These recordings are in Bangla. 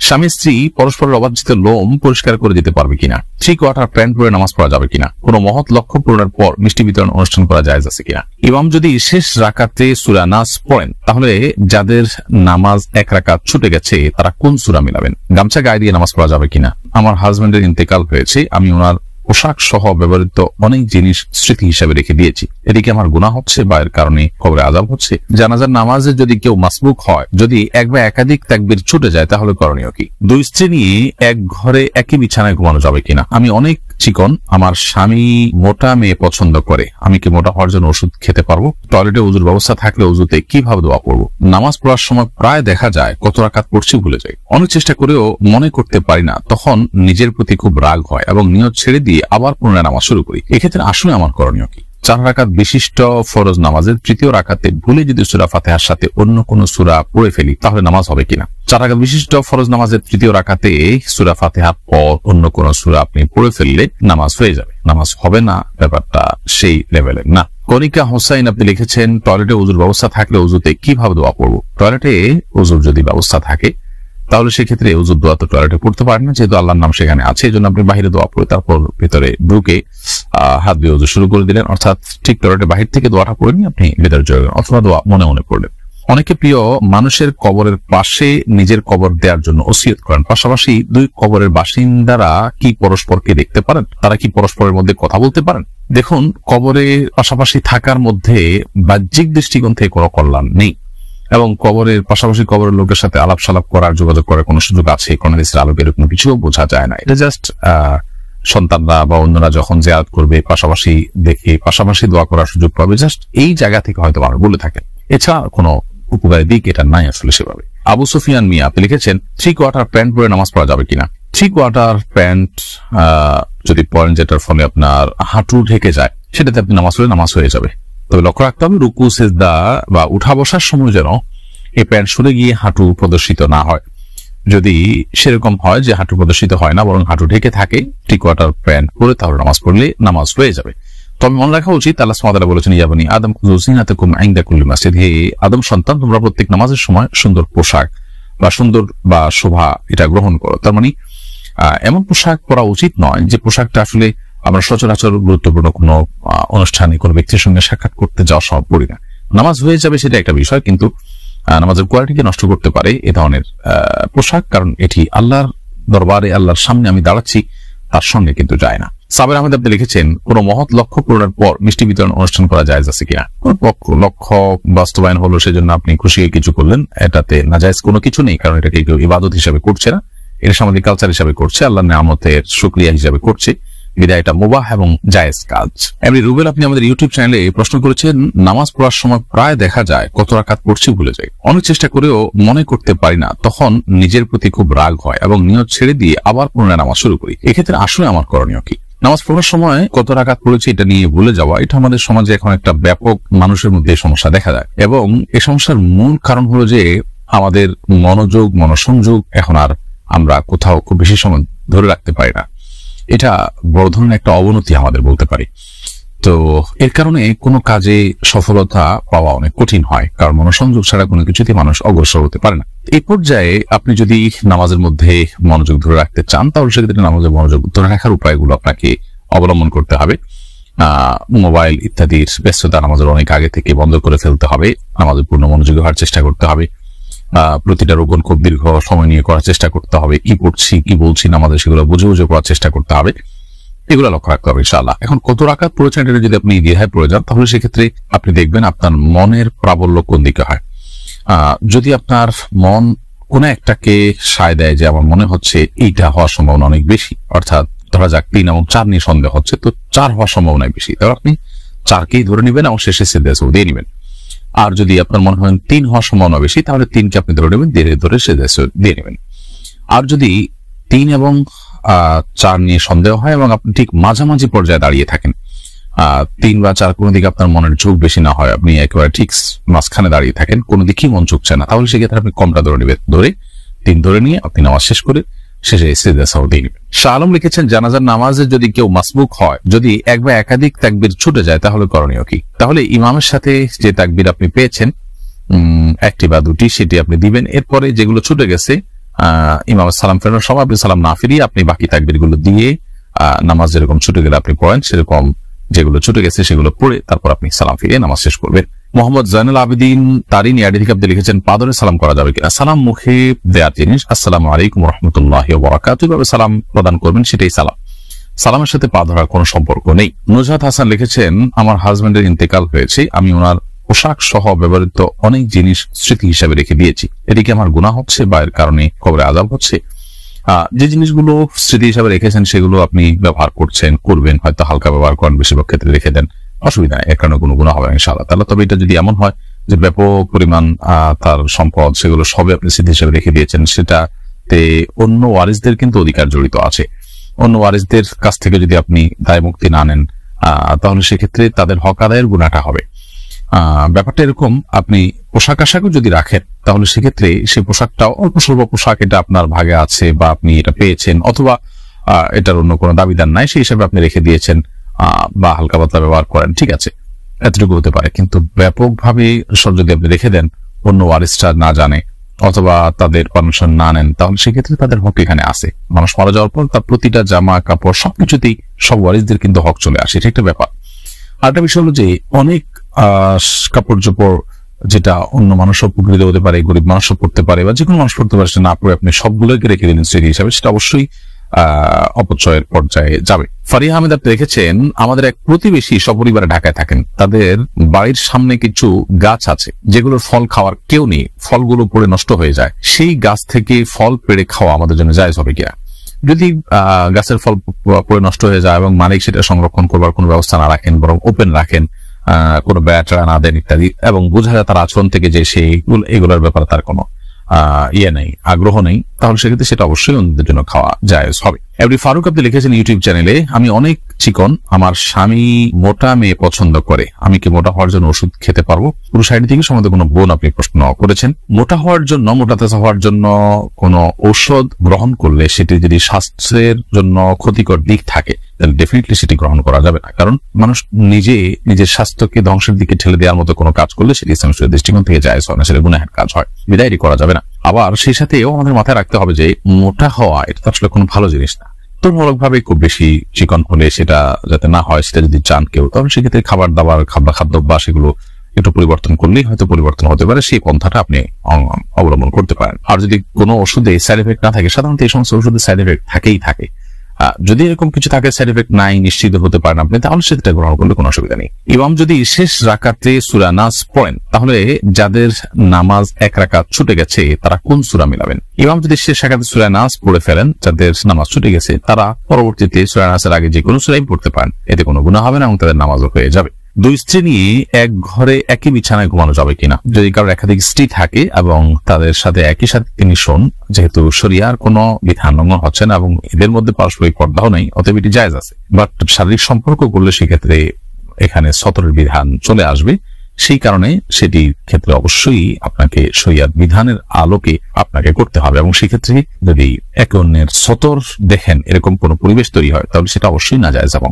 স্বামী স্ত্রী পরস্পরের অবাঞ্ছিত লোম পরিষ্কার করে দিতে পারবে কিনা, 3/4 প্যান্ট পরে নামাজ পড়া যাবে কিনা, কোন মহৎ লক্ষ্য পূরণের পর মিষ্টি বিতরণ অনুষ্ঠান করা জায়েজ আছে কিনা। ইমাম যদি শেষ রাকাতে সূরা নাস পড়েন, তাহলে যাদের নামাজ 1 রাকাত ছুটে গেছে তারা কোন সূরা মিলাবেন? গামছা গায়ে দিয়ে নামাজ পড়া যাবে কিনা। আমার হাজবেন্ডের ইন্তেকাল হয়েছে, আমি ওনার পোশাক সহ ব্যবহৃত অনেক জিনিস স্মৃতি হিসেবে রেখে দিয়েছি, এদিকে আমার গুনাহ হচ্ছে বা এর কারণে কবরে আযাব হচ্ছে? জানাজার নামাজে যদি কেউ মাসবুক হয়, যদি এক বা একাধিক তাকবীর ছুটে যায়, তাহলে করণীয় কি? 2 স্ত্রী নিয়ে এক ঘরে একই বিছানায় ঘুমানো যাবে কিনা। আমি অনেক চিকন, আমার স্বামী মোটা মেয়ে পছন্দ করে, আমি কি মোটা হওয়ার জন্য ওষুধ খেতে পারবো? টয়লেটে উযুর ব্যবস্থা থাকলে উযুতে কিভাবে দোয়া পড়বো? নামাজ পড়ার সময় প্রায় দেখা যায় কত রাকাত পড়ছি ভুলে যাই, অনেক চেষ্টা করেও মনে করতে পারি না, তখন নিজের প্রতি খুব রাগ হয় এবং নিয়ত ছেড়ে দিয়ে আবার পুনরায় নামাজ শুরু করি। এক্ষেত্রে আসলে আমার করণীয় কি? 4 রাকাত বিশিষ্ট ফরজ নামাজের 3য় রাকাতে ভুলে যদি সূরা ফাতিহার সাথে অন্য কোন সূরা পড়ে ফেলি, তাহলে নামাজ হবে কিনা। 4 রাকাত বিশিষ্ট ফরজ নামাজের 3য় রাকাতে সূরা ফাতিহার পর অন্য কোন সূরা আপনি পড়ে ফেললে নামাজ হয়ে যাবে, নামাজ হবে না, ব্যাপারটা সেই লেভেলের না। কনিকা হোসাইন আপনি লিখেছেন, টয়লেটে উযুর ব্যবস্থা থাকলে উযুতে কিভাবে দোয়া পড়বো? টয়লেটে উযুর যদি ব্যবস্থা থাকে তাহলে সেক্ষেত্রে উযুর দোয়া তো টয়লেটে পড়তে পারেন না, যেহেতু আল্লাহর নাম সেখানে আছে, এই জন্য আপনি বাহিরে দোয়া পড়ে তারপর ভিতরে ঢুকে হাত দিয়ে উযু শুরু করে দিলেন, অর্থাৎ ঠিক টয়লেটের বাহির থেকে দোয়াটা পড়ে নিয়ে আপনি ভিতরে চলে গেলেন, অথবা দোয়া মনে মনে পড়লেন। অনেকে প্রিয় মানুষের কবরের পাশে নিজের কবর দেওয়ার জন্য ওসিয়ত করেন, পাশাপাশি 2 কবরের বাসিন্দারা কি পরস্পরকে দেখতে পারেন? তারা কি পরস্পরের মধ্যে কথা বলতে পারেন? দেখুন, কবরে পাশাপাশি থাকার মধ্যে বাহ্যিক দৃষ্টিকোণ থেকে কোনো কল্যাণ নেই, এবং কবরের পাশাপাশি কবরের লোকের সাথে আলাপ সালাপ করার, যোগাযোগ করার কোনো সুযোগ আছে কোন হাদিসের আলোকে? এরকম কিছুও বোঝা যায় না। এটা জাস্ট সন্তানরা বা অন্যরা যখন জিয়ারত করবে পাশাপাশি দেখে পাশাপাশি দোয়া করার সুযোগ পাবে, জাস্ট এই জায়গা থেকে হয়তো আমরা বলে থাকেন, এছাড়া কোনো উপকারী দিক এটা নাই আসলে সেভাবে। আবু সুফিয়ান মিয়া আপনি লিখেছেন, 3/4 প্যান্ট পরে নামাজ পড়া যাবে কিনা। 3/4 প্যান্ট যদি পরেন যেটার ফলে আপনার হাঁটু ঢেকে যায়, সেটাতে আপনি নামাজ পড়লে নামাজ হয়ে যাবে, তবে লক্ষ্য রাখতে হবে রুকু সিজদা বা উঠা বসার সময় যেন এই প্যান্ট সরে গিয়ে হাঁটু প্রদর্শিত না হয়। যদি সেরকম হয় যে হাঁটু প্রদর্শিত হয় না, বরং হাঁটু ঢেকে থাকে, 3/4 প্যান্ট পরে তাহলে নামাজ পড়লে নামাজ হয়ে যাবে। তবে মনে রাখা উচিত, আল্লাহ সুবহানাহু ওয়া তাআলা বলেছেন, ইয়া বানি আদম খুযু যিনাতাকুম ইনদা কুল্লি মাসজিদ, হে আদম সন্তান, তোমরা প্রত্যেক নামাজের সময় সুন্দর পোশাক বা সুন্দর বা শোভা এটা গ্রহণ করো। তার মানে এমন পোশাক পরা উচিত নয় যে পোশাকটা আসলে আমরা সচরাচর গুরুত্বপূর্ণ কোনো অনুষ্ঠানে কোনো ব্যক্তির সঙ্গে সাক্ষাৎ করতে যাওয়া সম্ভব করি না। নামাজ হয়ে যাবে সেটা একটা বিষয়, কিন্তু নামাজের কোয়ালিটিকে নষ্ট করতে পারে এ ধরনের পোশাক, কারণ এটি আল্লাহর দরবারে, আল্লাহর সামনে আমি দাঁড়াচ্ছি, তার সঙ্গে কিন্তু যায় না। সাবের আহমেদ আপনি লিখেছেন, কোন মহৎ লক্ষ্য পূরণের পর মিষ্টি বিতরণ অনুষ্ঠান করা জায়েজ আছে কিনা। লক্ষ্য বাস্তবায়ন হলো সেজন্য আপনি খুশি হয়ে কিছু করলেন, এটাতে নাজায়েজ কোনো কিছু নেই, কারণ এটাকে কেউ ইবাদত হিসাবে করছে না, এটা সামাজিক কালচার হিসাবে করছে, আল্লাহর নিয়ামতের শুকরিয়া হিসাবে করছে, বিদায় এটা মুবাহ এবং জায়েজ কাজ। এমনি রুবেল আপনি আমাদের ইউটিউব চ্যানেলে প্রশ্ন করেছেন, নামাজ পড়ার সময় প্রায় দেখা যায় কত রাকাত পড়ছি ভুলে যাই, অনেক চেষ্টা করেও মনে করতে পারি না, তখন নিজের প্রতি খুব রাগ হয় এবং নিয়ত ছেড়ে দিয়ে আবার পুনরায় নামাজ শুরু করি। এক্ষেত্রে আসলে আমার করণীয় কি? নামাজ পড়ার সময় কত রাকাত পড়েছি এটা নিয়ে ভুলে যাওয়া, এটা আমাদের সমাজে এখন একটা ব্যাপক মানুষের মধ্যে সমস্যা দেখা যায়, এবং এই সমস্যার মূল কারণ হলো যে আমাদের মনোসংযোগ এখন আর আমরা কোথাও খুব বেশি সময় ধরে রাখতে পারি না। এটা বড় ধরনের একটা অবনতি আমাদের বলতে পারি। তো এর কারণে কোনো কাজে সফলতা পাওয়া অনেক কঠিন হয়, কারণ মনোসংযোগ ছাড়া কোনো কিছুতে মানুষ অগ্রসর হতে পারে না। এই পর্যায়ে আপনি যদি নামাজের মধ্যে মনোযোগ ধরে রাখতে চান, তাহলে সেক্ষেত্রে নামাজের মনোযোগ ধরে রাখার উপায়গুলো আপনাকে অবলম্বন করতে হবে। মোবাইল ইত্যাদির ব্যস্ততা নামাজের অনেক আগে থেকে বন্ধ করে ফেলতে হবে, নামাজের পূর্ণ মনোযোগী হওয়ার চেষ্টা করতে হবে, প্রতিটা রোকন খুব দীর্ঘ সময় নিয়ে করার চেষ্টা করতে হবে, কি পড়ছি কি বলছি নামাজে সেগুলো বুঝে বুঝে করার চেষ্টা করতে হবে, এগুলো লক্ষ্য রাখতে হবে ইনশাআল্লাহ। এখন কত রাকাত পড়েছেন এটা যদি আপনি দ্বিধায় পড়ে যান, তাহলে সেক্ষেত্রে আপনি দেখবেন আপনার মনের প্রাবল্য কোন দিকে হয়। যদি আপনার মন কোন একটাকে সায় দেয় যে আমার মনে হচ্ছে এইটা হওয়ার সম্ভাবনা অনেক বেশি, অর্থাৎ ধরা যাক 3 এবং 4 নিয়ে সন্দেহ হচ্ছে, তো 4 হওয়ার সম্ভাবনা বেশি, তাহলে আপনি 4কেই ধরে নেবেন এবং শেষে সিজদা দিয়ে নেবেন। আর যদি আপনার মনে হয় 3 হওয়ার সম্ভাবনা বেশি, তাহলে 3কে আপনি ধরে নেবেন, ধরে সিজদা দিয়ে নেবেন। আর যদি 3 এবং 4 নিয়ে সন্দেহ হয় এবং আপনি ঠিক মাঝামাঝি পর্যায়ে দাঁড়িয়ে থাকেন, 3 বা 4 কোনো দিকে আপনার মনের ঝোঁক বেশি না হয়, আপনি একেবারে ঠিক মাঝখানে দাঁড়িয়ে থাকেন, কোনো দিকেই মন ঝুঁকছে না, তাহলে সেক্ষেত্রে আপনি কমটা ধরে নেবেন, 3 ধরে নিয়ে আপনি নামাজ শেষ করে শেষে সিজদা সাও দিয়ে নেবেন। শাহ আলম লিখেছেন, জানাজার নামাজে যদি কেউ মাসবুক হয়, যদি এক বা একাধিক তাকবীর ছুটে যায়, তাহলে করণীয় কি? তাহলে ইমামের সাথে যে তাকবীর আপনি পেয়েছেন 1টি বা 2টি সেটি আপনি দিবেন, এরপরে যেগুলো ছুটে গেছে ইমাম সালাম ফেরানোর সময় আপনি সালাম না ফিরিয়ে আপনি বাকি তাকবীর গুলো দিয়ে নামাজ যেরকম ছুটে গেলে আপনি পড়েন সেরকম যেগুলো ছুটে গেছে সেগুলো পড়ে তারপর আপনি সালাম ফিরিয়ে নামাজ শেষ করবেন। মোহাম্মদ জাইনুল আবেদিন তারিনী আইডি থেকে আপনি লিখেছেন পাদরে সালাম করা যাবে কিনা? সালাম মুখে দেওয়ার জিনিস। আসসালামু আলাইকুম ওয়া রাহমাতুল্লাহি ওয়া বারাকাতুহু ভাবে সালাম প্রদান করবেন, সেটাই সালাম। সালামের সাথে পা ধরার কোনো সম্পর্ক নেই। নুজহাত হাসান লিখেছেন আমার হাজবেন্ডের ইন্তেকাল হয়েছে, আমি ওনার পোশাক সহ ব্যবহৃত অনেক জিনিস স্মৃতি হিসাবে রেখে দিয়েছি, এদিকে আমার গুনাহ হচ্ছে বা এর কারণে কবরে আযাব হচ্ছে? যে জিনিসগুলো স্মৃতি হিসাবে রেখেছেন সেগুলো আপনি ব্যবহার করবেন, হয়তো হালকা ব্যবহার করেন, বেশিরভাগ ক্ষেত্রে রেখে দেন, অসুবিধা নেই, এর কারণে কোনো গুনাহ হবে না ইনশাআল্লাহ তাআলা। তবে এটা যদি এমন হয় যে ব্যাপক পরিমাণ তার সম্পদ সেগুলো সবই আপনি স্মৃতি হিসাবে রেখে দিয়েছেন, সেটাতে অন্য ওয়ারিসদের কিন্তু অধিকার জড়িত আছে। অন্য ওয়ারিসদের কাছ থেকে যদি আপনি দায় মুক্তি না নেন তাহলে সেক্ষেত্রে তাদের হক আদায়ের গুনাহটা হবে। ব্যাপারটা এরকম, আপনি পোশাক আশাকও যদি রাখেন তাহলে সেক্ষেত্রে সেই পোশাকটাও অল্প স্বল্প পোশাক, এটা আপনার ভাগে আছে বা আপনি এটা পেয়েছেন অথবা এটার অন্য কোনো দাবিদার নাই, সেই হিসাবে আপনি রেখে দিয়েছেন বা হালকা পাতলা ব্যবহার করেন, ঠিক আছে, এতটুকু হতে পারে। কিন্তু ব্যাপকভাবে সব যদি আপনি রেখে দেন, অন্য ওয়ারিসটা না জানে অথবা তাদের পারমিশন না নেন, তাহলে সেক্ষেত্রে তাদের হক এখানে আছে। মানুষ মারা যাওয়ার পর তার প্রতিটা জামা কাপড় সবকিছুতেই সব ওয়ারিসদের কিন্তু হক চলে আসে, এটা একটা ব্যাপার। আরেকটা বিষয় হলো যে অনেক কাপড় চোপড় যেটা অন্য মানুষ উপকৃত হতে পারে, গরিব মানুষ পড়তে পারে বা যে কোনো মানুষ পড়তে পারে, সেটা না পড়ে আপনি সবগুলোকে রেখে দিলেন স্মৃতি হিসাবে, সেটা অবশ্যই অপচয়ের পর্যায়ে যাবে। ফারিয়া আহমেদ আপনি দেখেছেন আমাদের এক প্রতিবেশী সপরিবারে ঢাকায় থাকেন, তাদের বাড়ির সামনে কিছু গাছ আছে যেগুলোর ফল খাওয়ার কেউ নেই, ফলগুলো পড়ে নষ্ট হয়ে যায়, সেই গাছ থেকে ফল পেড়ে খাওয়া আমাদের জন্য জায়েজ হবে কিনা? যদি গাছের ফল পড়ে নষ্ট হয়ে যায় এবং মালিক সেটা সংরক্ষণ করবার কোনো ব্যবস্থা না রাখেন, বরং ওপেন রাখেন, কোনো বেড়া না দেন ইত্যাদি, এবং বোঝা যায় তার আচরণ থেকে যে সে এগুলোর ব্যাপারে তার কোনো নেই, আগ্রহ নেই, তাহলে সেক্ষেত্রে সেটা অবশ্যই অন্যদের জন্য খাওয়া জায়েজ হবে। এভরি ফারুক আপনি লিখেছেন ইউটিউব চ্যানেলে, আমি অনেক চিকন, আমার স্বামী মোটা মেয়ে পছন্দ করে, আমি কি মোটা হওয়ার জন্য ওষুধ খেতে পারবো? পুরো সাইড থেকে সম্বন্ধে কোনো বোন আপনি প্রশ্ন করেছেন। মোটা হওয়ার জন্য, মোটাতাজা হওয়ার জন্য কোনো ঔষধ গ্রহণ করলে সেটি যদি স্বাস্থ্যের জন্য ক্ষতিকর দিক থাকে তাহলে ডেফিনেটলি সেটি গ্রহণ করা যাবে না, কারণ মানুষ নিজের স্বাস্থ্যকে ধ্বংসের দিকে ঠেলে দেওয়ার মতো কোনো কাজ করলে সেটি ইসলামের দৃষ্টিকোণ থেকে জায়েজ হয় না, সেটা গুনাহের কাজ হয়, বিদায় করা যাবে না। আবার সেই সাথেও আমাদের মাথায় রাখতে হবে যে মোটা হওয়া এটা তো আসলে কোনো ভালো জিনিস না। তুলনামূলক ভাবে খুব বেশি চিকন হলে সেটা যাতে না হয়, সেটা যদি চান কেউ, তাহলে সেক্ষেত্রে খাবার দাবার খাদ্যাভ্যাস এগুলো একটু পরিবর্তন করলেই হয়তো পরিবর্তন হতে পারে, সেই পন্থাটা আপনি অবলম্বন করতে পারেন। আর যদি কোনো ওষুধে সাইড এফেক্ট না থাকে, সাধারণত এই সমস্ত ওষুধে সাইড এফেক্ট থাকেই থাকে, যদি এরকম কিছু থাকে সাইড এফেক্ট নাই নিশ্চিত হতে পারেন আপনি, তাহলে সেটা গ্রহণ করলে কোনো অসুবিধা নেই। ইমাম যদি শেষ রাকাতে সূরা নাস পড়েন তাহলে যাদের নামাজ এক রাকাত ছুটে গেছে তারা কোন সূরা মিলাবেন? ইমাম যদি শেষ রাকাতে সূরা নাস পড়ে ফেলেন, যাদের নামাজ ছুটে গেছে তারা পরবর্তীতে সূরা নাসের আগে যে কোনো সূরাই পড়তে পারেন, এতে কোনো গুনাহ হবে না এবং তাদের নামাজও হয়ে যাবে। দুই স্ত্রী নিয়ে এক ঘরে একই বিছানায় ঘুমানো যাবে কিনা? যদি কারোর একাধিক স্ত্রী থাকে এবং তাদের সাথে একই সাথে তিনি শোন, যেহেতু শরিয়ার কোনো বিধান লঙ্ঘন হচ্ছে না এবং এদের মধ্যে পারস্পরিক পর্দাও নেই, অতএব এটি জায়েজ আছে। বাট শারীরিক সম্পর্ক করলে সেক্ষেত্রে এখানে সতরের বিধান চলে আসবে, সেই কারণে সেটির ক্ষেত্রে অবশ্যই আপনাকে শরিয়ার বিধানের আলোকে আপনাকে করতে হবে এবং সেক্ষেত্রে যদি একে অন্যের সতর দেখেন এরকম কোনো পরিবেশ তৈরি হয় তাহলে সেটা অবশ্যই নাজায়েজ এবং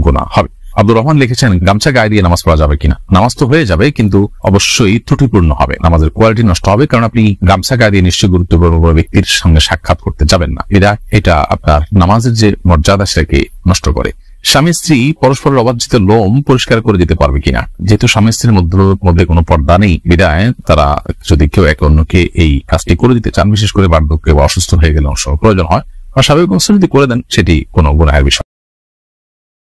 গুনাহ হবে। আব্দুর রহমান লিখেছেন গামছা গায়ে দিয়ে নামাজ পড়া যাবে কিনা? নামাজ তো হয়ে যাবে, কিন্তু অবশ্যই ত্রুটিপূর্ণ হবে, নামাজের কোয়ালিটি নষ্ট হবে, কারণ আপনি গামছা গায়ে দিয়ে নিশ্চয়ই গুরুত্বপূর্ণ ব্যক্তির সঙ্গে সাক্ষাৎ করতে যাবেন না, এটা আপনার নামাজের যে মর্যাদা সেটাকে নষ্ট করে। স্বামী স্ত্রী পরস্পরের অবাঞ্ছিত লোম পরিষ্কার করে দিতে পারবে কিনা? যেহেতু স্বামী স্ত্রীর মধ্যে কোনো পর্দা নেই, বিধায় তারা যদি কেউ একে অন্যকে এই কাজটি করে দিতে চান, বিশেষ করে বার্ধক্যে বা অসুস্থ হয়ে গেলে প্রয়োজন হয়, বা স্বাভাবিক অবস্থা যদি করে দেন সেটি কোনো গুনাহের বিষয়।